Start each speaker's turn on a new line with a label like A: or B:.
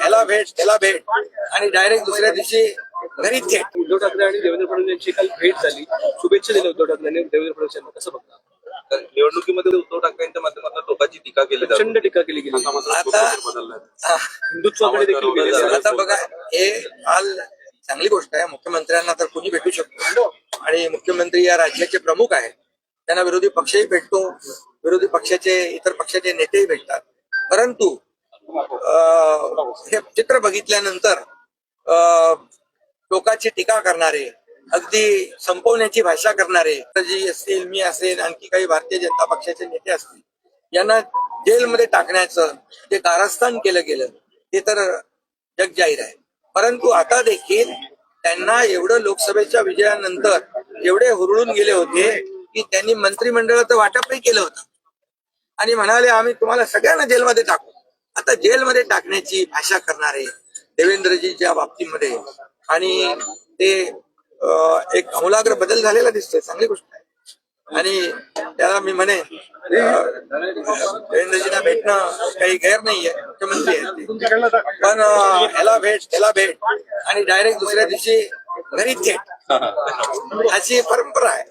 A: ह्याला भेट त्याला भेट आणि डायरेक्ट दुसऱ्या दिवशी घरी थेट.
B: उद्धव ठाकरे आणि देवेंद्र फडणवीस यांची काल भेट झाली. शुभेच्छा दिल्या उद्धव ठाकरे आणि देवेंद्र फडणवीस यांना. कसं बघता?
C: तर निवडणुकीमध्ये उद्धव ठाकरेंच्या माध्यमातून टोकाची टीका केली जाते.
B: प्रचंड टीका केली गेली.
A: आता
B: हिंदुत्वाकडे देखील गेलेली आहे.
A: आता बघा, हे काल चांगली गोष्ट आहे. मुख्यमंत्र्यांना तर कोणी भेटू शकतो आणि मुख्यमंत्री या राज्याचे प्रमुख आहेत. त्यांना विरोधी पक्षही भेटतो, विरोधी पक्षाचे इतर पक्षाचे नेतेही भेटतात. परंतु हे चित्र बघितल्यानंतर टोकाची टीका करणारे, अगदी संपवण्याची भाषा करणारे, जी असतील, मी असेल, आणखी काही भारतीय जनता पक्षाचे नेते असतील, यांना जेलमध्ये टाकण्याचं जे कारस्थान केलं गेलं ते तर जगजाहीर आहे. परंतु आता देखील त्यांना एवढं लोकसभेच्या विजयानंतर एवढे हुरळून गेले होते की त्यांनी मंत्रिमंडळाचं वाटपही केलं होतं आणि म्हणाले आम्ही तुम्हाला सगळ्यांना जेलमध्ये टाकू. आता जेलमध्ये टाकण्याची भाषा करणारे देवेंद्रजीच्या बाबतीमध्ये आणि ते एक आमूलाग्र बदल झालेला दिसतोय. चांगली गोष्ट आहे आणि त्याला मी म्हणेन देवेंद्रजींना भेटणं काही गैर नाहीये. मुख्यमंत्री आहेत ते. पण ह्याला भेट त्याला भेट आणि डायरेक्ट दुसऱ्या दिवशी घरी थेट अशी परंपरा आहे.